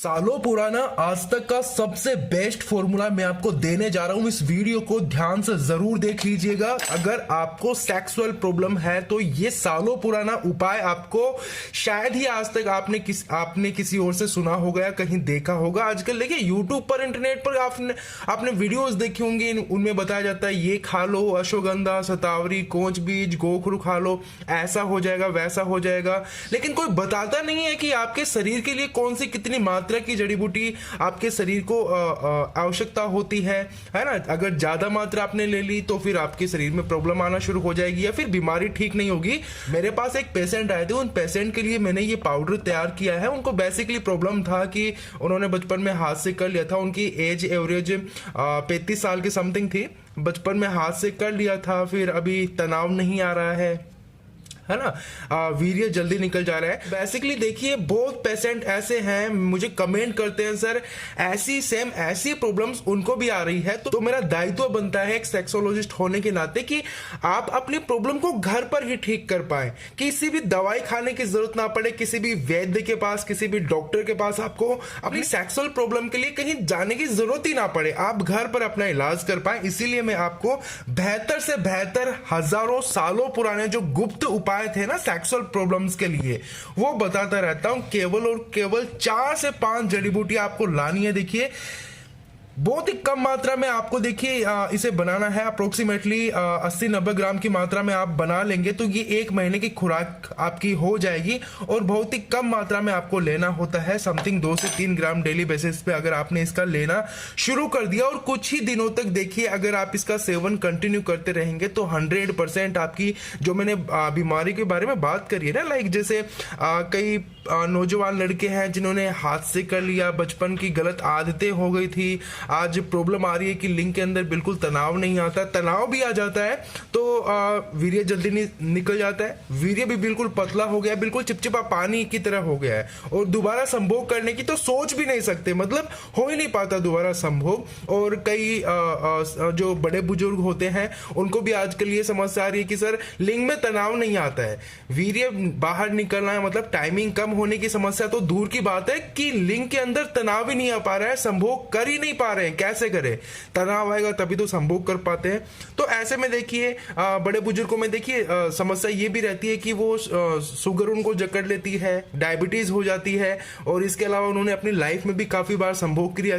सालों पुराना आज तक का सबसे बेस्ट फॉर्मूला मैं आपको देने जा रहा हूं। इस वीडियो को ध्यान से जरूर देख लीजिएगा। अगर आपको सेक्सुअल प्रॉब्लम है तो ये सालों पुराना उपाय आपको शायद ही आज तक आपने किसी और से सुना होगा या कहीं देखा होगा। आजकल देखिए यूट्यूब पर, इंटरनेट पर आपने वीडियोस देखी होंगी, उनमें बताया जाता है ये खा लो, अश्वगंधा, शतावरी, कोंच बीज, गोखरू खा लो, ऐसा हो जाएगा, वैसा हो जाएगा। लेकिन कोई बताता नहीं है कि आपके शरीर के लिए कौन सी कितनी मात्रा की जड़ी बूटी आपके शरीर को आवश्यकता होती है ना। अगर ज्यादा मात्रा आपने ले ली तो फिर आपके शरीर में प्रॉब्लम आना शुरू हो जाएगी या फिर बीमारी ठीक नहीं होगी। मेरे पास एक पेशेंट आए थे, उन पेशेंट के लिए मैंने ये पाउडर तैयार किया है। उनको बेसिकली प्रॉब्लम था कि उन्होंने बचपन में हाथ से कर लिया था। उनकी एज एवरेज 35 साल की समथिंग थी। बचपन में हाथ से कर लिया था, फिर अभी तनाव नहीं आ रहा है ना, वीर्य जल्दी निकल जा रहा है। बेसिकली देखिए बहुत पेशेंट ऐसे हैं, मुझे कमेंट करते हैं सर ऐसी प्रॉब्लम्स उनको भी आ रही है। तो मेरा दायित्व बनता है एक सेक्सोलॉजिस्ट होने के नाते कि आप अपनी प्रॉब्लम को घर पर ही ठीक कर पाए, किसी भी दवाई खाने की जरूरत ना पड़े, किसी भी वैद्य के पास, किसी भी डॉक्टर के पास आपको अपनी सेक्सुअल प्रॉब्लम के लिए कहीं जाने की जरूरत ही ना पड़े, आप घर पर अपना इलाज कर पाए। इसीलिए मैं आपको बेहतर से बेहतर हजारों सालों पुराने जो गुप्त उपाय थे ना सेक्सुअल प्रॉब्लम्स के लिए, वो बताता रहता हूं। केवल और केवल 4 से 5 जड़ी बूटी आपको लानी है। देखिए बहुत ही कम मात्रा में आपको देखिए इसे बनाना है। अप्रोक्सीमेटली 80-90 ग्राम की मात्रा में आप बना लेंगे तो ये 1 महीने की खुराक आपकी हो जाएगी। और बहुत ही कम मात्रा में आपको लेना होता है, समथिंग 2 से 3 ग्राम डेली बेसिस पे। अगर आपने इसका लेना शुरू कर दिया और कुछ ही दिनों तक देखिए अगर आप इसका सेवन कंटिन्यू करते रहेंगे तो 100% आपकी जो मैंने बीमारी के बारे में बात करी है ना, लाइक जैसे कई नौजवान लड़के हैं जिन्होंने हाथ से कर लिया, बचपन की गलत आदतें हो गई थी, आज प्रॉब्लम आ रही है कि लिंग के अंदर बिल्कुल तनाव नहीं आता, तनाव भी आ जाता है तो वीर्य जल्दी निकल जाता है, वीर्य भी बिल्कुल पतला हो गया, बिल्कुल चिपचिपा पानी की तरह हो गया है और दोबारा संभोग करने की तो सोच भी नहीं सकते, मतलब हो ही नहीं पाता दोबारा संभोग। और कई जो बड़े बुजुर्ग होते हैं उनको भी आजकल ये समस्या आ रही है कि सर लिंग में तनाव नहीं आता है, वीर्य बाहर निकलना है, मतलब टाइमिंग कम होने की समस्या तो दूर की बात है कि लिंग के अंदर तनाव ही नहीं आ पा रहा है, संभोग कर ही नहीं पा रहे हैं। कैसे करें? तनाव आएगा तभी तो संभोग कर पाते हैं। तो ऐसे में देखिए बड़े बुजुर्गों में देखिए समस्या ये भी रहती है कि वो शुगर उनको जकड़ लेती है, डायबिटीज हो जाती है और इसके अलावा उन्होंने अपनी लाइफ में भी काफी बार संभोग क्रिया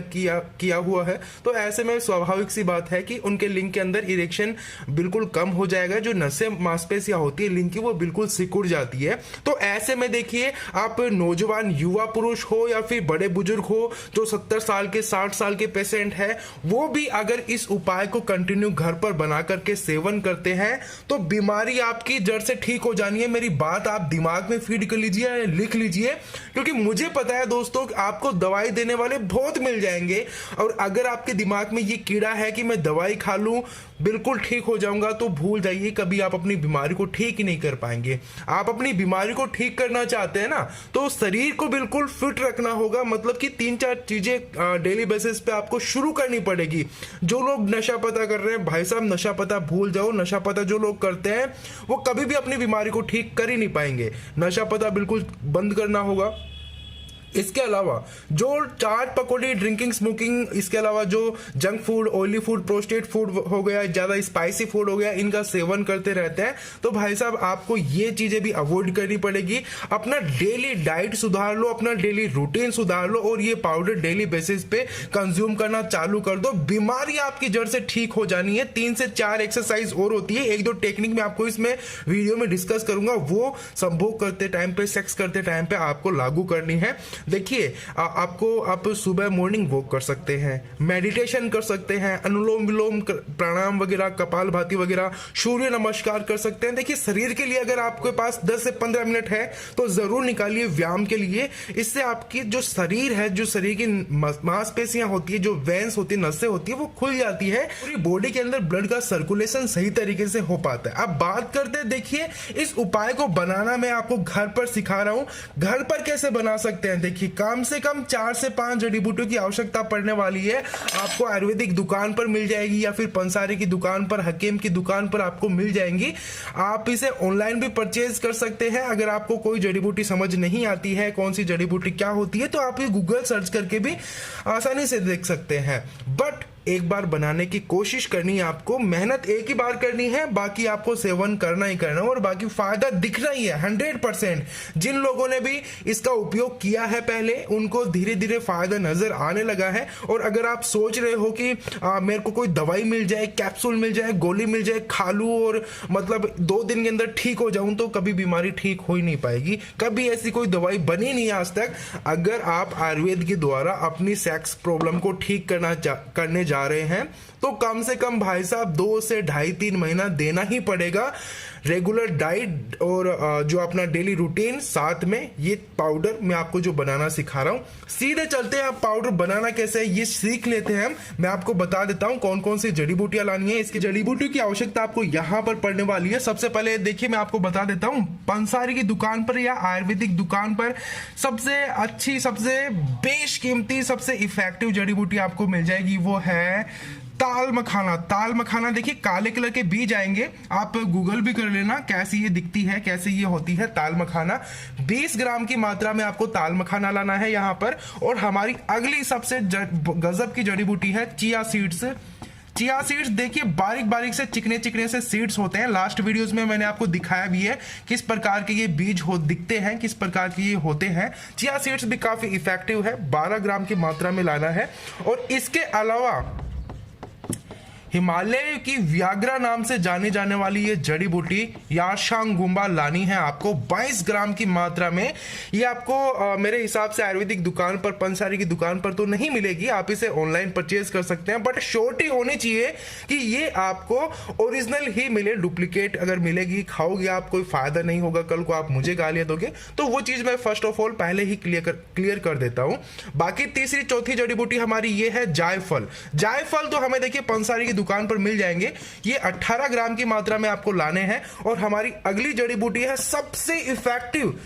किया हुआ है। तो ऐसे में स्वाभाविक सी बात है कि उनके लिंग के अंदर इरेक्शन बिल्कुल कम हो जाएगा, जो नसें मांसपेशियां होती है लिंग की वो बिल्कुल सिकुड़ जाती है। तो ऐसे में देखिए आप नौजवान युवा पुरुष हो या फिर बड़े बुजुर्ग हो जो 70 साल के 60 साल के पेशेंट है, वो भी अगर इस उपाय को कंटिन्यू घर पर बना करके सेवन करते हैं तो बीमारी आपकी जड़ से ठीक हो जानी है। मेरी बात आप दिमाग में फीड कर लीजिए, लिख लीजिए, क्योंकि मुझे पता है दोस्तों आपको दवाई देने वाले बहुत मिल जाएंगे और अगर आपके दिमाग में ये कीड़ा है कि मैं दवाई खा लूं बिल्कुल ठीक हो जाऊंगा तो भूल जाइए, कभी आप अपनी बीमारी को ठीक ही नहीं कर पाएंगे। आप अपनी बीमारी को ठीक करना चाहते हैं ना तो शरीर को बिल्कुल फिट रखना होगा, मतलब कि 3-4 चीजें डेली बेसिस पे आपको शुरू करनी पड़ेगी। जो लोग नशा पता कर रहे हैं भाई साहब, नशा पता भूल जाओ। नशा पता जो लोग करते हैं वो कभी भी अपनी बीमारी को ठीक कर ही नहीं पाएंगे। नशा पता बिल्कुल बंद करना होगा। इसके अलावा जो चाट पकौड़ी, ड्रिंकिंग, स्मोकिंग, इसके अलावा जो junk food, oily food, prostate food हो गया, ज्यादा स्पाइसी फूड हो गया, इनका सेवन करते रहते हैं तो भाई साहब आपको ये चीजें भी अवॉइड करनी पड़ेगी। अपना डेली डाइट सुधार लो, अपना डेली रूटीन सुधार लो और ये पाउडर डेली बेसिस पे कंज्यूम करना चालू कर दो। बीमारी आपकी जड़ से ठीक हो जानी है। 3 से 4 एक्सरसाइज और होती है, 1-2 टेक्निक में आपको इसमें वीडियो में डिस्कस करूंगा, वो संभोग करते टाइम पे, सेक्स करते टाइम पे आपको लागू करनी है। देखिए आप सुबह मॉर्निंग वॉक कर सकते हैं, मेडिटेशन कर सकते हैं, अनुलोम विलोम, प्राणायाम वगैरह, कपालभाति वगैरह, सूर्य नमस्कार कर सकते हैं। देखिए शरीर के लिए अगर आपके पास 10 से 15 मिनट है तो जरूर निकालिए व्यायाम के लिए। इससे आपकी जो शरीर है, जो शरीर की मांसपेशियां होती है, जो वेन्स होती है, नसें होती है, वो खुल जाती है, पूरी बॉडी के अंदर ब्लड का सर्कुलेशन सही तरीके से हो पाता है। अब बात करते हैं, देखिए इस उपाय को बनाना मैं आपको घर पर सिखा रहा हूं। घर पर कैसे बना सकते हैं? देखिए कम से कम 4 से 5 जड़ी बूटियों की आवश्यकता पड़ने वाली है। आपको आयुर्वेदिक दुकान पर मिल जाएगी या फिर पंसारी की दुकान पर, हकीम की दुकान पर आपको मिल जाएंगी। आप इसे ऑनलाइन भी परचेज कर सकते हैं। अगर आपको कोई जड़ी बूटी समझ नहीं आती है कौन सी जड़ी बूटी क्या होती है, तो आप ये गूगल सर्च करके भी आसानी से देख सकते हैं। बट एक बार बनाने की कोशिश करनी है आपको, मेहनत एक ही बार करनी है, बाकी आपको सेवन करना ही करना और बाकी फायदा दिखना ही है 100%। जिन लोगों ने भी इसका उपयोग किया है पहले, उनको धीरे धीरे फायदा नजर आने लगा है। और अगर आप सोच रहे हो कि मेरे को कोई दवाई मिल जाए, कैप्सूल मिल जाए, गोली मिल जाए, खा लूं और मतलब 2 दिन के अंदर ठीक हो जाऊं, तो कभी बीमारी ठीक हो ही नहीं पाएगी। कभी ऐसी कोई दवाई बनी नहीं आज तक। अगर आप आयुर्वेद के द्वारा अपनी सेक्स प्रॉब्लम को ठीक करने जा रहे हैं, तो कम से कम भाई साहब 2 से 2.5-3 महीना देना ही पड़ेगा। रेगुलर डाइट और जो अपना डेली रूटीन, साथ में ये पाउडर मैं आपको जो बनाना सिखा रहा हूं। सीधे चलते हैं, आप पाउडर बनाना कैसे है ये सीख लेते हैं। मैं आपको बता देता हूं कौन कौन सी जड़ी बूटियां लानी है। इसकी जड़ी बूटियों की आवश्यकता आपको यहां पर पड़ने वाली है। सबसे पहले देखिए मैं आपको बता देता हूं, पंसारी की दुकान पर या आयुर्वेदिक दुकान पर सबसे अच्छी, सबसे बेशकीमती, सबसे इफेक्टिव जड़ी बूटी आपको मिल जाएगी, वो है ताल मखाना। ताल मखाना देखिए काले कलर के बीज आएंगे, आप गूगल भी कर लेना कैसी ये दिखती है, कैसे ये होती है ताल मखाना। 20 ग्राम की मात्रा में आपको ताल मखाना लाना है यहाँ पर। और हमारी अगली सबसे गजब की जड़ी बूटी है चिया सीड्स। चिया सीड्स देखिए बारीक बारीक से चिकने चिकने से सीड्स होते हैं। लास्ट वीडियोस में मैंने आपको दिखाया भी है किस प्रकार के ये बीज दिखते हैं, किस प्रकार के ये होते हैं। चिया सीड्स भी काफी इफेक्टिव है, 12 ग्राम की मात्रा में लाना है। और इसके अलावा हिमालय की व्याग्रा नाम से जाने जाने वाली ये जड़ी बूटी याशांगुम्बा लानी है आपको 22 ग्राम की मात्रा में। ये आपको मेरे हिसाब से आयुर्वेदिक दुकान पर, पंसारी की दुकान पर तो नहीं मिलेगी, आप इसे ऑनलाइन परचेज कर सकते हैं। बट श्योरिटी होनी चाहिए कि ये आपको ओरिजिनल ही मिले। डुप्लीकेट अगर मिलेगी, खाओगे आप, कोई फायदा नहीं होगा, कल को आप मुझे गालियां दोगे। तो वो चीज मैं फर्स्ट ऑफ ऑल पहले ही क्लियर कर देता हूं। बाकी तीसरी चौथी जड़ी बूटी हमारी ये है जायफल। जायफल तो हमें देखिए पंसारी की दुकान पर मिल जाएंगे। ये 18 ग्राम की मात्रा में आपको लाने हैं। और हमारी अगली जड़ी बूटी है सबसे इफेक्टिव,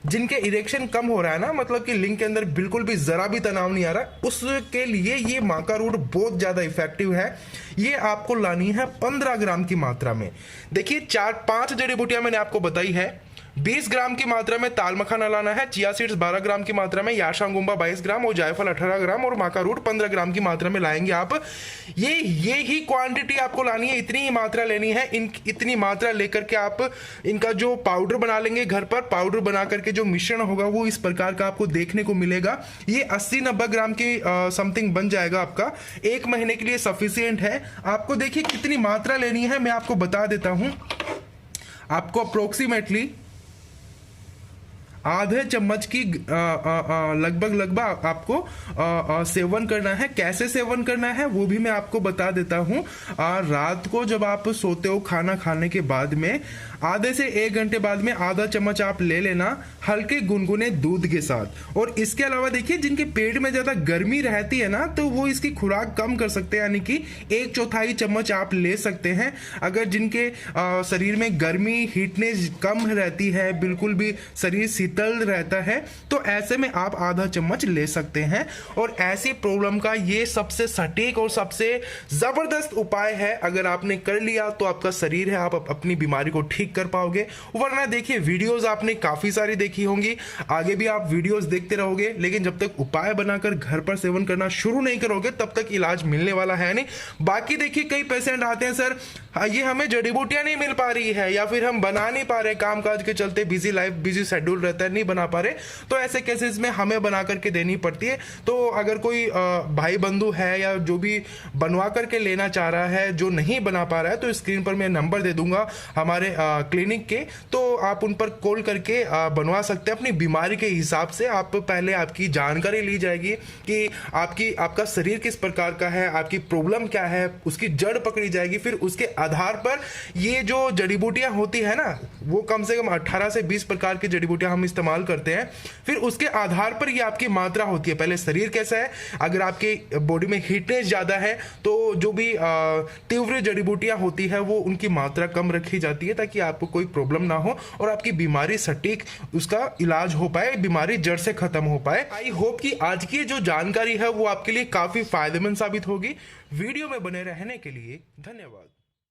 जिनके इरेक्शन कम हो रहा है ना, मतलब कि लिंग के अंदर बिल्कुल भी जरा भी तनाव नहीं आ रहा, उसके लिए ये माका रूट बहुत ज्यादा इफेक्टिव है। ये आपको लानी है 15 ग्राम की मात्रा में। देखिए 4-5 जड़ी बूटियां मैंने आपको बताई है। 20 ग्राम की मात्रा में ताल मखाना लाना है, चिया सीड्स 12 ग्राम की मात्रा में, याशांगुम्बा 22 ग्राम और जायफल 18 ग्राम और माका रूट 15 ग्राम की मात्रा में लाएंगे आप। ये ही क्वांटिटी आपको लानी है, इतनी ही मात्रा लेनी है। इतनी मात्रा लेकर के आप इनका जो पाउडर बना लेंगे घर पर। पाउडर बना करके जो मिश्रण होगा वो इस प्रकार का आपको देखने को मिलेगा। ये 80-90 ग्राम की समथिंग बन जाएगा आपका। 1 महीने के लिए सफिशियंट है। आपको देखिए कितनी मात्रा लेनी है मैं आपको बता देता हूं। आपको अप्रोक्सीमेटली आधे चम्मच की लगभग आपको सेवन करना है। कैसे सेवन करना है वो भी मैं आपको बता देता हूं। रात को जब आप सोते हो, खाना खाने के बाद में आधे से 1 घंटे बाद में आधा चम्मच आप ले लेना, हल्के गुनगुने दूध के साथ। और इसके अलावा देखिए जिनके पेट में ज्यादा गर्मी रहती है ना, तो वो इसकी खुराक कम कर सकते हैं, यानी कि 1/4 चम्मच आप ले सकते हैं। अगर जिनके शरीर में गर्मी, हीटनेस कम रहती है, बिल्कुल भी शरीर शीतल रहता है, तो ऐसे में आप आधा चम्मच ले सकते हैं। और ऐसी प्रॉब्लम का ये सबसे सटीक और सबसे जबरदस्त उपाय है। अगर आपने कर लिया तो आपका शरीर है, आप अपनी बीमारी को ठीक कर पाओगे। वरना देखिए वीडियोस आपने काफी सारी देखी होंगी, आगे भी आप वीडियोस देखते रहोगे, लेकिन जब तक उपाय बनाकर घर पर सेवन करना शुरू नहीं करोगे तब तक इलाज मिलने वाला है नहीं। बाकी देखिए कई पेशेंट आते हैं, सर ये हमें जड़ी बूटियां नहीं मिल पा रही है, या फिर हम बना नहीं पा रहे, कामकाज के चलते बिजी लाइफ, बिजी शेड्यूल रहता है, नहीं बना पा रहे। तो ऐसे केसेस में हमें बना करके देनी पड़ती है। तो अगर कोई भाई बंधु है या जो भी बनवा करके लेना चाह रहा है, जो नहीं बना पा रहा है, तो स्क्रीन पर मैं नंबर दे दूंगा हमारे क्लिनिक के, तो आप उन पर कॉल करके बनवा सकते हैं। अपनी बीमारी के हिसाब से आप पहले आपकी जानकारी ली जाएगी कि आपका शरीर किस प्रकार का है, आपकी प्रॉब्लम क्या है, उसकी जड़ पकड़ी जाएगी। फिर उसके आधार पर ये जो जड़ी बूटियां होती है ना, वो कम से कम 18 से 20 प्रकार की जड़ी बूटियां हम इस्तेमाल करते हैं, फिर उसके आधार पर ये आपकी मात्रा होती है। पहले शरीर कैसा है, अगर आपके बॉडी में हीटनेस ज़्यादा है तो जो भी तीव्र जड़ी बूटियाँ होती है वो उनकी मात्रा कम रखी जाती है, ताकि आपको कोई प्रॉब्लम ना हो और आपकी बीमारी सटीक उसका इलाज हो पाए, बीमारी जड़ से खत्म हो पाए। आई होप कि आज की जो जानकारी है वो आपके लिए काफ़ी फायदेमंद साबित होगी। वीडियो में बने रहने के लिए धन्यवाद।